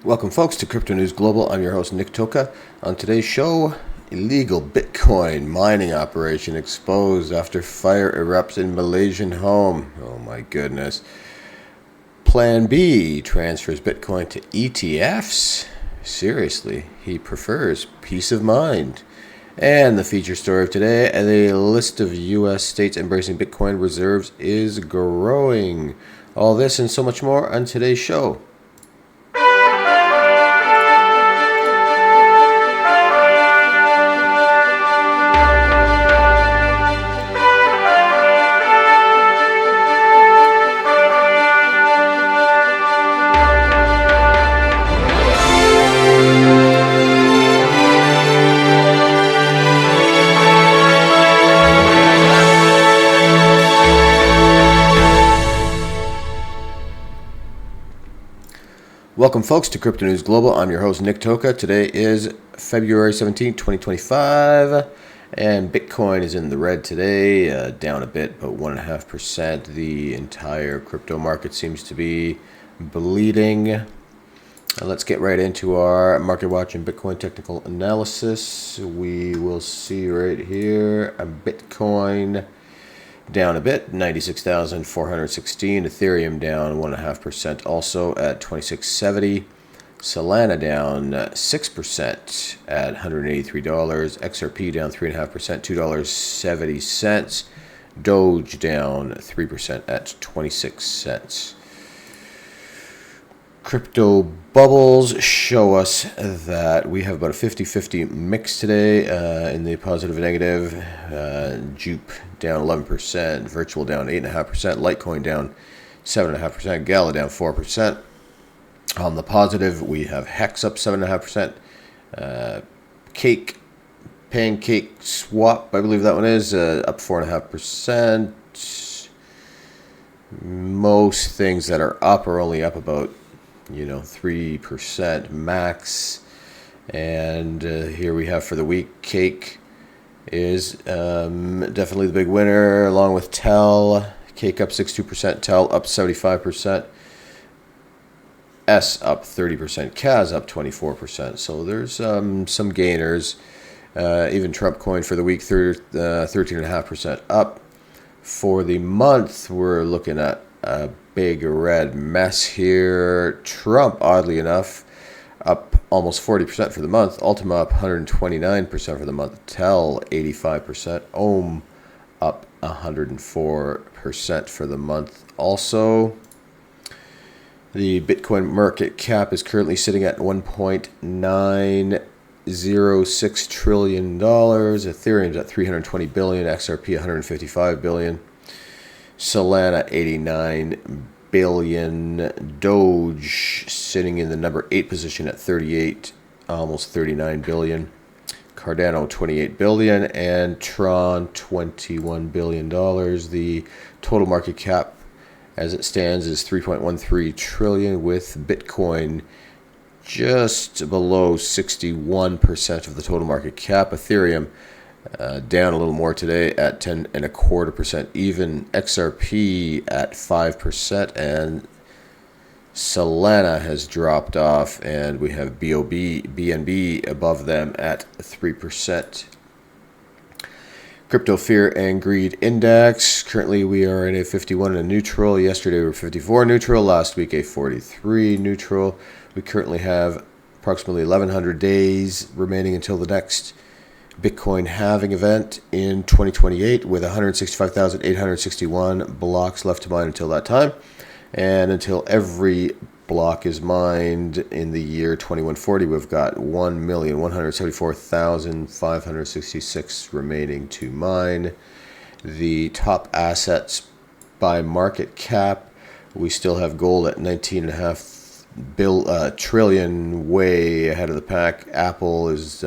Welcome, folks, to Crypto News Global. I'm your host, Nick Toka. On today's show, illegal Bitcoin mining operation exposed after fire erupts in Malaysian home. Oh my goodness. PlanB transfers Bitcoin to ETFs. Seriously, he prefers peace of mind. And the feature story of today, the list of U.S. states embracing Bitcoin reserves is growing. All this and so much more on today's show. Welcome, folks, to Crypto News Global. I'm your host, Nick Toka. Today is February 17, 2025, and Bitcoin is in the red today, down a bit, but 1.5%. The entire crypto market seems to be bleeding. Let's get right into our Market Watch and Bitcoin technical analysis. We will see right here a Bitcoin down a bit, 96,416. Ethereum down 1.5%, also at 2670. Solana down 6% at $183. XRP down 3.5%, $2.70. Doge down 3% at 26 cents. Crypto bubbles show us that we have about a 50-50 mix today in the positive and negative. Jupe down 11%, Virtual down 8.5%, Litecoin down 7.5%, Gala down 4%. On the positive, we have Hex up 7.5%, Pancake Swap, I believe that one is, up 4.5%. Most things that are up are only up about 3% max. And here we have for the week, Cake is definitely the big winner, along with Tel. Cake up 62%, Tel up 75%, S up 30%, Kaz up 24%. So there's some gainers. Even Trump coin for the week, 13.5% up. For the month, we're looking at a big red mess here. Trump, oddly enough, up almost 40% for the month. Ultima up 129% for the month. Tel 85%. Ohm up 104% for the month. Also, the Bitcoin market cap is currently sitting at $1.906 trillion. Ethereum's at $320 billion. XRP $155 billion. Solana 89 billion. Doge sitting in the number 8 position at 38, almost 39 billion. Cardano 28 billion, and Tron $21 billion. The total market cap as it stands is 3.13 trillion, with Bitcoin just below 61% of the total market cap. Ethereum down a little more today at 10.25%. Even XRP at 5%, and Solana has dropped off, and we have BNB above them at 3%. Crypto Fear and Greed Index. Currently, we are in a 51 and a neutral. Yesterday, we were 54 neutral. Last week, a 43 neutral. We currently have approximately 1,100 days remaining until the next Bitcoin halving event in 2028, with 165,861 blocks left to mine until that time. And until every block is mined in the year 2140, we've got 1,174,566 remaining to mine. The top assets by market cap, we still have gold at 19.5 trillion, way ahead of the pack. Apple is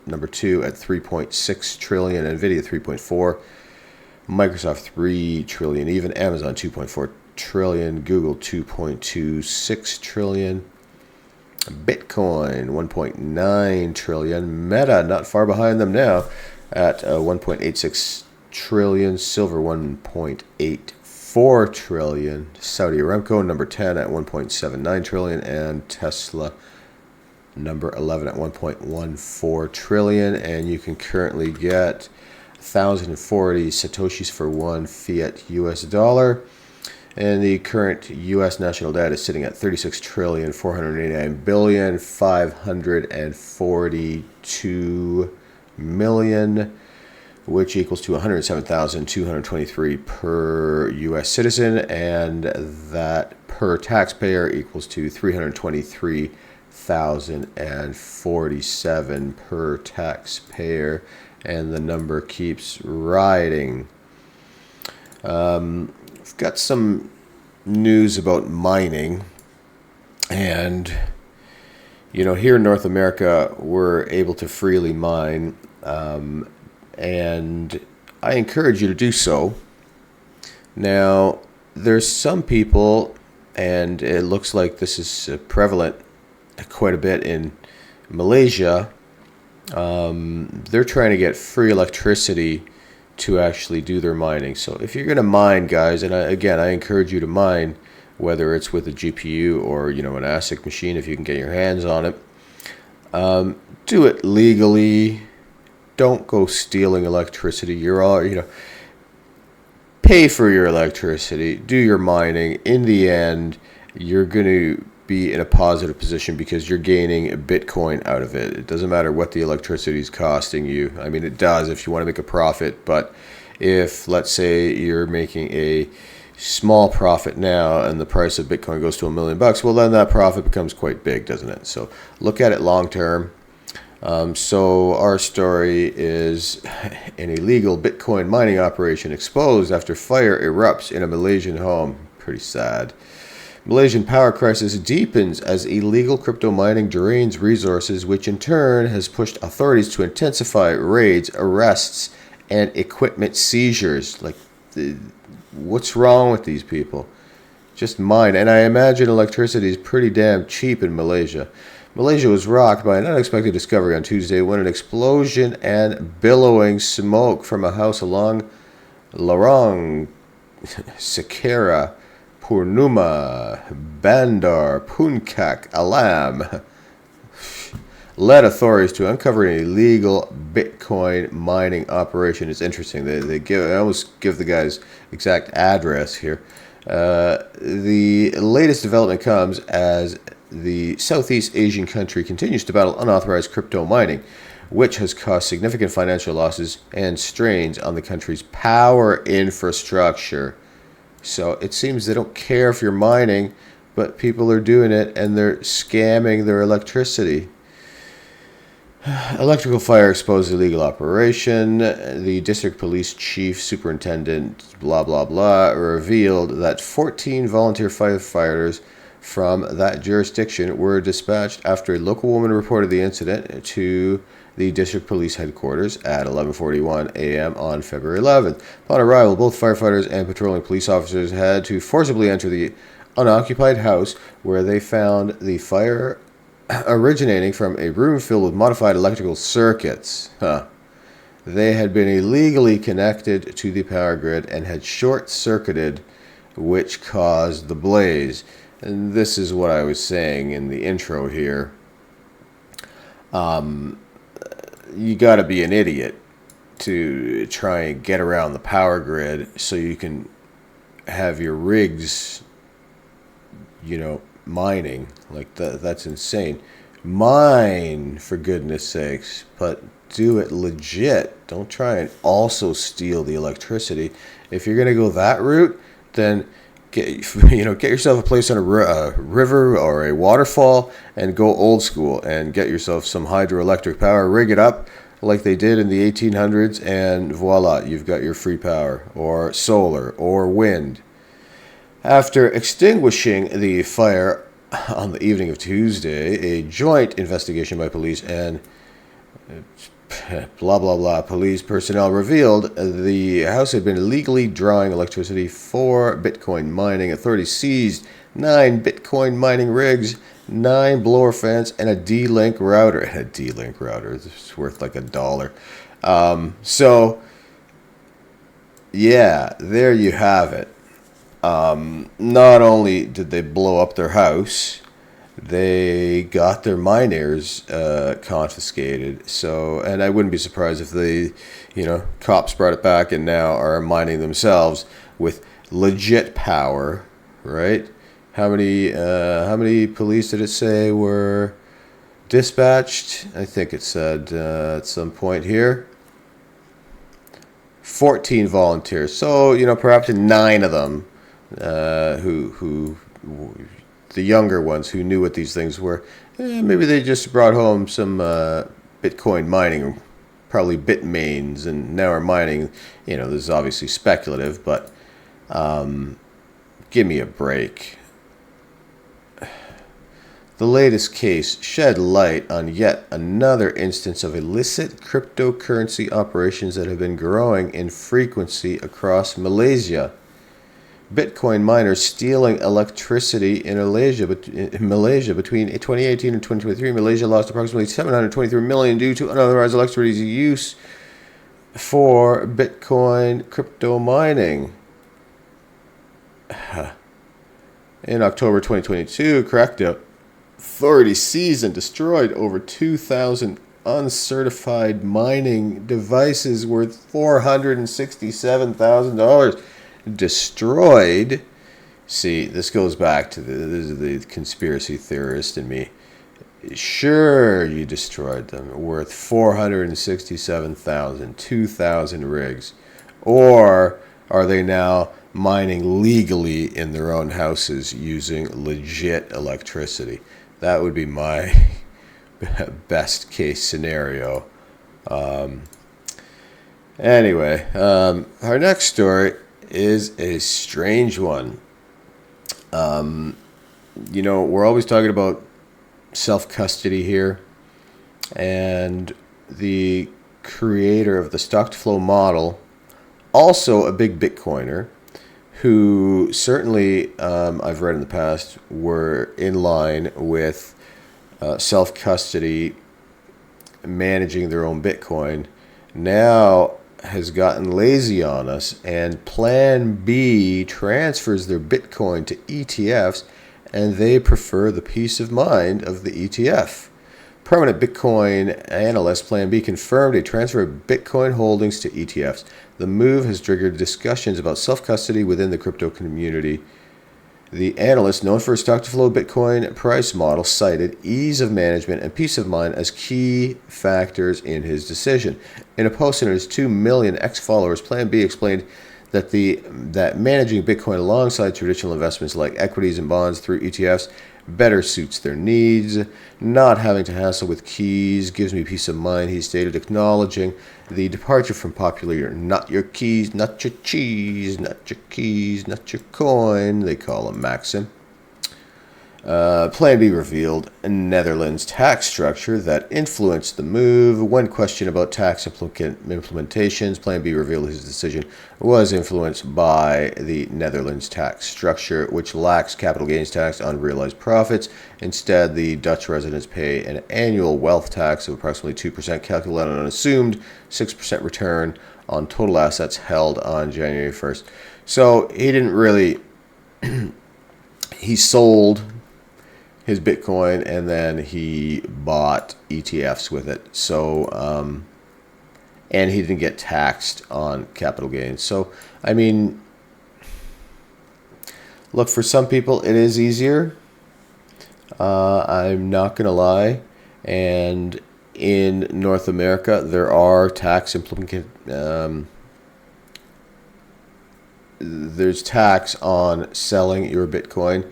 number 2 at 3.6 trillion, Nvidia 3.4, Microsoft 3 trillion, even Amazon 2.4 trillion, Google 2.26 trillion, Bitcoin 1.9 trillion, Meta not far behind them now at 1.86 trillion, silver 1.84 1.4 trillion. Saudi Aramco, number 10 at 1.79 trillion, and Tesla, number 11 at 1.14 trillion. And you can currently get 1,040 satoshis for one fiat US dollar. And the current U.S. national debt is sitting at 36,489,542,000,000, which equals to 107,223 per U.S. citizen, and that per taxpayer equals to 323,047 per taxpayer, and the number keeps riding. We've got some news about mining, and here in North America we're able to freely mine, and I encourage you to do so. Now, there's some people, and it looks like this is prevalent quite a bit in Malaysia. They're trying to get free electricity to actually do their mining. So if you're going to mine, guys, and I encourage you to mine, whether it's with a GPU or an ASIC machine, if you can get your hands on it, do it legally. Don't go stealing electricity. You're all pay for your electricity, do your mining. In the end, you're going to be in a positive position because you're gaining a Bitcoin out of it. It doesn't matter what the electricity is costing you. I mean, it does if you want to make a profit, but if, let's say, you're making a small profit now and the price of Bitcoin goes to $1 million, well, then that profit becomes quite big, doesn't it? So look at it long term. So our story is an illegal Bitcoin mining operation exposed after fire erupts in a Malaysian home. Pretty sad. Malaysian power crisis deepens as illegal crypto mining drains resources, which in turn has pushed authorities to intensify raids, arrests, and equipment seizures. What's wrong with these people? Just mine. And I imagine electricity is pretty damn cheap in Malaysia. Malaysia was rocked by an unexpected discovery on Tuesday when an explosion and billowing smoke from a house along Lorong Sekera Purnuma, Bandar, Puncak, Alam led authorities to uncover an illegal Bitcoin mining operation. It's interesting. They almost give the guy's exact address here. The latest development comes as the Southeast Asian country continues to battle unauthorized crypto mining, which has caused significant financial losses and strains on the country's power infrastructure. So it seems they don't care if you're mining, but people are doing it and they're scamming their electricity. Electrical fire exposed illegal operation. The district police chief superintendent, blah, blah, blah, revealed that 14 volunteer firefighters from that jurisdiction were dispatched after a local woman reported the incident to the district police headquarters at 11:41 a.m. on February 11th. Upon arrival, both firefighters and patrolling police officers had to forcibly enter the unoccupied house, where they found the fire originating from a room filled with modified electrical circuits. They had been illegally connected to the power grid and had short-circuited, which caused the blaze. And this is what I was saying in the intro here. You got to be an idiot to try and get around the power grid so you can have your rigs, mining. That's insane. Mine, for goodness sakes, but do it legit. Don't try and also steal the electricity. If you're going to go that route, then get yourself a place on a river or a waterfall and go old school and get yourself some hydroelectric power, rig it up like they did in the 1800s, and voila, you've got your free power, or solar or wind. After extinguishing the fire on the evening of Tuesday, a joint investigation by police and blah, blah, blah, police personnel revealed the house had been illegally drawing electricity for Bitcoin mining. Authorities seized 9 Bitcoin mining rigs, 9 blower fans, and a D-Link router. And a D-Link router is worth like $1. So, yeah, there you have it. not only did they blow up their house, they got their miners confiscated. So, and I wouldn't be surprised if the, cops brought it back and now are mining themselves with legit power, right? How many police did it say were dispatched? I think it said at some point here. 14 volunteers. So, perhaps 9 of them who the younger ones who knew what these things were, maybe they just brought home some Bitcoin mining, probably Bitmains, and now are mining. This is obviously speculative, but give me a break. The latest case shed light on yet another instance of illicit cryptocurrency operations that have been growing in frequency across Malaysia. Bitcoin miners stealing electricity in Malaysia between 2018 and 2023. Malaysia lost approximately 723 million due to unauthorized electricity use for Bitcoin crypto mining. In October 2022, crackdown authorities seized and destroyed over 2,000 uncertified mining devices worth $467,000. Destroyed. See, this goes back to the conspiracy theorist in me. Sure, you destroyed them, worth 467,000, 2,000 rigs. Or are they now mining legally in their own houses using legit electricity? That would be my best case scenario. Anyway, our next story is a strange one. We're always talking about self-custody here, and the creator of the stock-to-flow model, also a big Bitcoiner, who certainly, I've read in the past, were in line with self-custody, managing their own Bitcoin, now has gotten lazy on us, and PlanB transfers their Bitcoin to ETFs, and they prefer the peace of mind of the ETF. Permanent Bitcoin analyst PlanB confirmed a transfer of Bitcoin holdings to ETFs. The move has triggered discussions about self-custody within the crypto community. The analyst, known for his stock-to-flow Bitcoin price model, cited ease of management and peace of mind as key factors in his decision. In a post on his 2 million X followers, PlanB explained that managing Bitcoin alongside traditional investments like equities and bonds through ETFs better suits their needs. Not having to hassle with keys gives me peace of mind, he stated, acknowledging the departure from popular not your keys, not your cheese, not your keys, not your coin, they call him maxim. PlanB revealed a Netherlands tax structure that influenced the move. When questioned about tax implementations, PlanB revealed his decision was influenced by the Netherlands tax structure, which lacks capital gains tax on realized profits. Instead, the Dutch residents pay an annual wealth tax of approximately 2%, calculated on an assumed 6% return on total assets held on January 1st. So he didn't really... he sold his Bitcoin, and then he bought ETFs with it. So, and he didn't get taxed on capital gains. So, I mean, look, for some people it is easier. I'm not going to lie. And in North America, there are tax there's tax on selling your Bitcoin.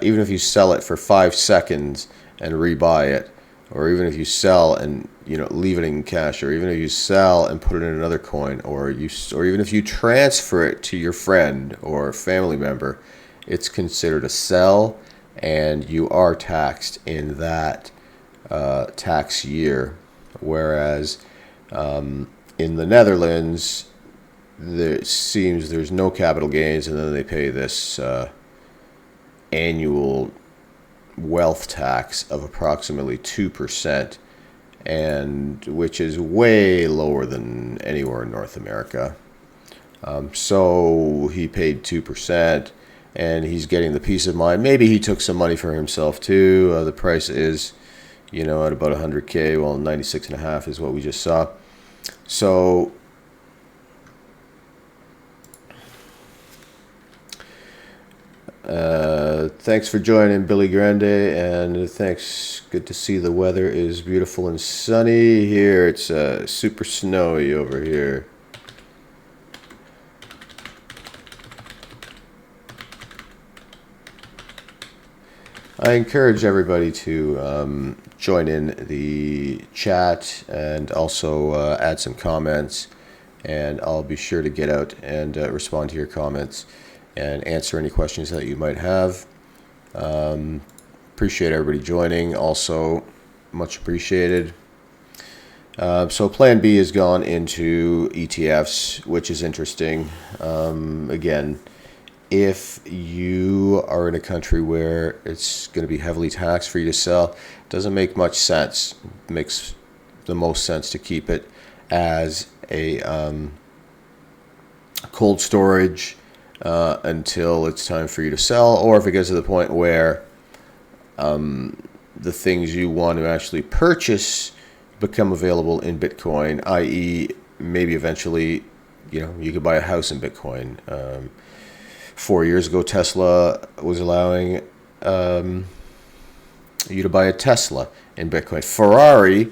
Even if you sell it for 5 seconds and rebuy it, or even if you sell and leave it in cash, or even if you sell and put it in another coin, or even if you transfer it to your friend or family member, it's considered a sell, and you are taxed in that tax year. Whereas in the Netherlands, there seems there's no capital gains, and then they pay this annual wealth tax of approximately 2%, and which is way lower than anywhere in North America. So he paid 2%. and he's getting the peace of mind. Maybe he took some money for himself too. The price is, at about 100K. Well, 96.5 is what we just saw. So thanks for joining, Billy Grande, and thanks. Good to see the weather is beautiful and sunny here. It's super snowy over here. I encourage everybody to join in the chat and also add some comments, and I'll be sure to get out and respond to your comments and answer any questions that you might have. Appreciate everybody joining. Also, much appreciated. So PlanB has gone into ETFs, which is interesting. Again, if you are in a country where it's going to be heavily taxed for you to sell, it doesn't make much sense. It makes the most sense to keep it as a cold storage until it's time for you to sell, or if it gets to the point where the things you want to actually purchase become available in Bitcoin, i.e. maybe eventually, you could buy a house in Bitcoin. 4 years ago, Tesla was allowing you to buy a Tesla in Bitcoin. Ferrari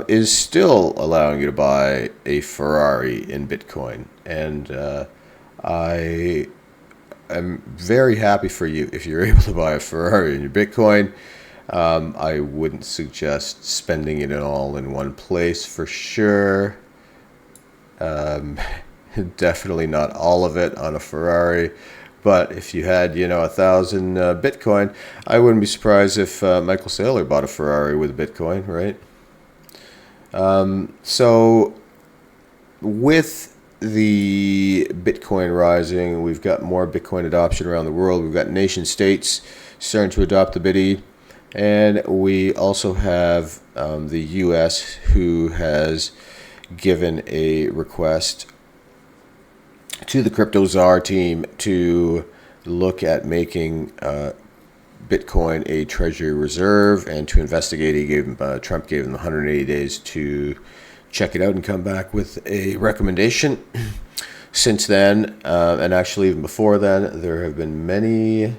is still allowing you to buy a Ferrari in Bitcoin. And I am very happy for you if you're able to buy a Ferrari in your Bitcoin. I wouldn't suggest spending it all in one place for sure. Definitely not all of it on a Ferrari, but if you had 1,000 Bitcoin, I wouldn't be surprised if Michael Saylor bought a Ferrari with Bitcoin, right? So with the Bitcoin rising, we've got more Bitcoin adoption around the world. We've got nation states starting to adopt the BITI, and we also have the U.S. who has given a request to the Crypto Czar team to look at making Bitcoin a treasury reserve and to investigate. Trump gave them 180 days to check it out and come back with a recommendation. Since then, and actually even before then, there have been many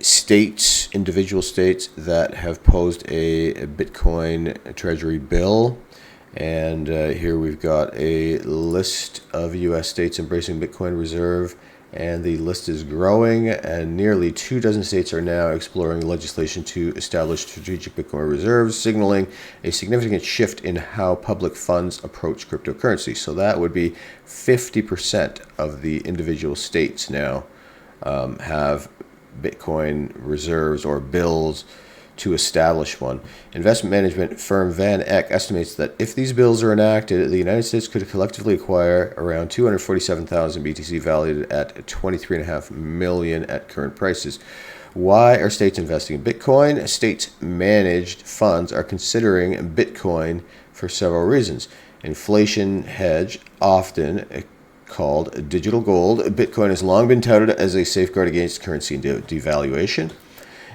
states, individual states, that have posed a Bitcoin treasury bill. And here we've got a list of U.S. states embracing Bitcoin reserve, and the list is growing, and nearly 24 states are now exploring legislation to establish strategic Bitcoin reserves, signaling a significant shift in how public funds approach cryptocurrency. So that would be 50% of the individual states now have Bitcoin reserves or bills to establish one. Investment management firm Van Eck estimates that if these bills are enacted, the United States could collectively acquire around 247,000 BTC, valued at 23.5 million at current prices. Why are states investing in Bitcoin? State-managed funds are considering Bitcoin for several reasons. Inflation hedge, often called digital gold. Bitcoin has long been touted as a safeguard against currency devaluation.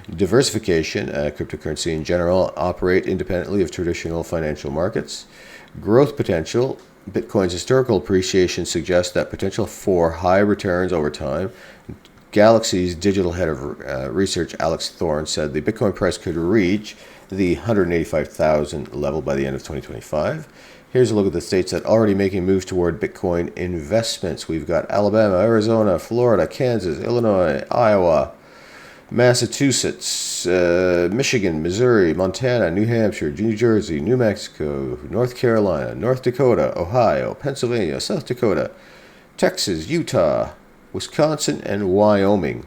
Diversification, cryptocurrency in general operate independently of traditional financial markets. Growth potential, Bitcoin's historical appreciation suggests that potential for high returns over time. Galaxy's digital head of research, Alex Thorne, said the Bitcoin price could reach the 185,000 level by the end of 2025. Here's a look at the states that are already making moves toward Bitcoin investments. We've got Alabama, Arizona, Florida, Kansas, Illinois, Iowa, Massachusetts, Michigan, Missouri, Montana, New Hampshire, New Jersey, New Mexico, North Carolina, North Dakota, Ohio, Pennsylvania, South Dakota, Texas, Utah, Wisconsin, and Wyoming.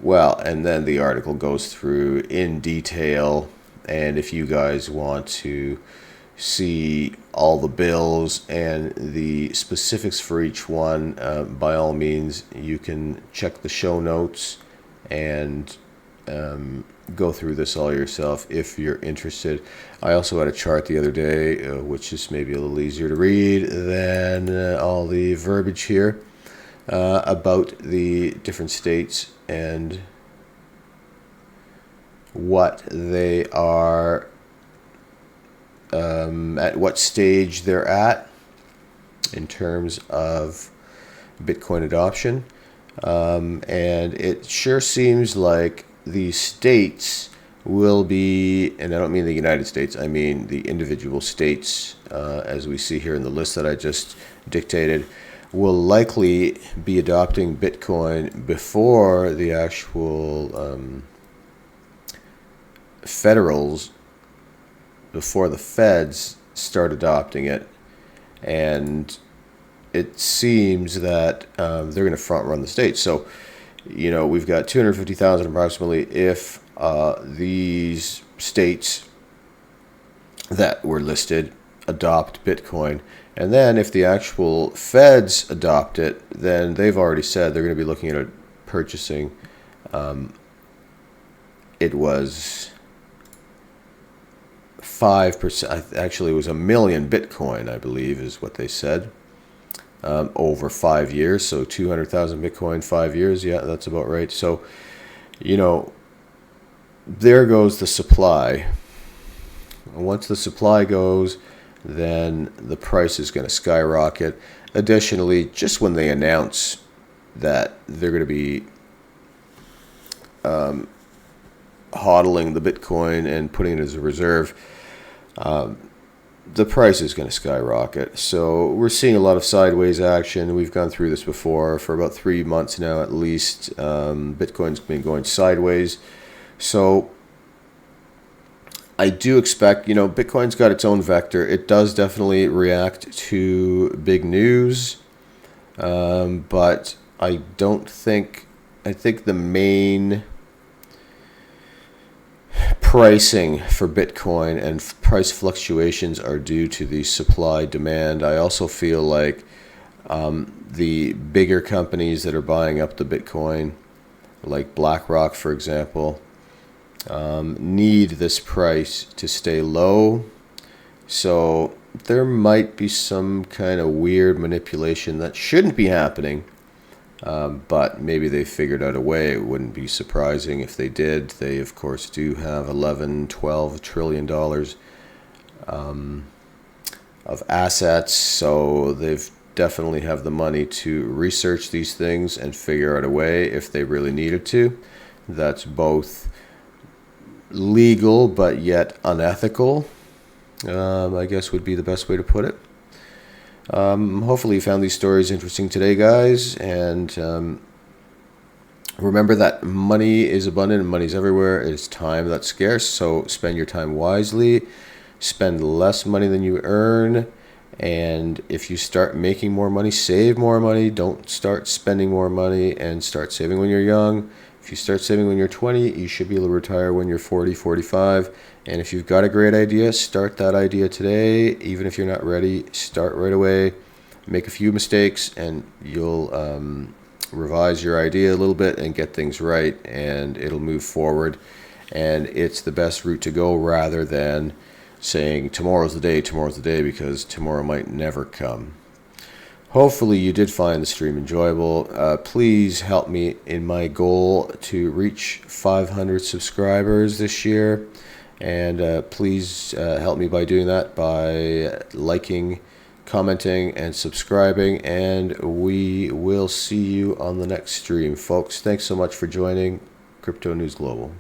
Well, and then the article goes through in detail, and if you guys want to see all the bills and the specifics for each one, by all means, you can check the show notes and go through this all yourself if you're interested. I also had a chart the other day, which is maybe a little easier to read than all the verbiage here, about the different states and what they are, at what stage they're at in terms of Bitcoin adoption. And it sure seems like the states will be, and I don't mean the United States, I mean the individual states, as we see here in the list that I just dictated, will likely be adopting Bitcoin before the actual before the feds start adopting it. And it seems that they're going to front run the states. So, we've got 250,000 approximately if these states that were listed adopt Bitcoin. And then if the actual feds adopt it, then they've already said they're going to be looking at purchasing. It was 5%. Actually, it was 1 million Bitcoin, I believe, is what they said. Over 5 years, so 200,000 Bitcoin, 5 years. Yeah, that's about right. So, there goes the supply. Once the supply goes, then the price is going to skyrocket. Additionally, just when they announce that they're going to be hodling the Bitcoin and putting it as a reserve, the price is going to skyrocket. So we're seeing a lot of sideways action. We've gone through this before for about 3 months now at least. Bitcoin's been going sideways. So I do expect, Bitcoin's got its own vector. It does definitely react to big news. But I think the main pricing for Bitcoin and price fluctuations are due to the supply demand. I also feel like the bigger companies that are buying up the Bitcoin, like BlackRock, for example, need this price to stay low. So there might be some kind of weird manipulation that shouldn't be happening. But maybe they figured out a way. It wouldn't be surprising if they did. They, of course, do have $11-12 trillion of assets, so they've definitely have the money to research these things and figure out a way if they really needed to. That's both legal but yet unethical, I guess would be the best way to put it. Hopefully you found these stories interesting today, guys, and remember that money is abundant and money's everywhere. It's time that's scarce, so spend your time wisely. Spend less money than you earn, and if you start making more money, save more money. Don't start spending more money, and start saving when you're young. If you start saving when you're 20, you should be able to retire when you're 40, 45. And if you've got a great idea, start that idea today. Even if you're not ready, start right away. Make a few mistakes, and you'll revise your idea a little bit and get things right, and it'll move forward. And it's the best route to go, rather than saying tomorrow's the day, because tomorrow might never come. Hopefully you did find the stream enjoyable. Please help me in my goal to reach 500 subscribers this year. And please help me by doing that, by liking, commenting, and subscribing. And we will see you on the next stream, folks. Thanks so much for joining Crypto News Global.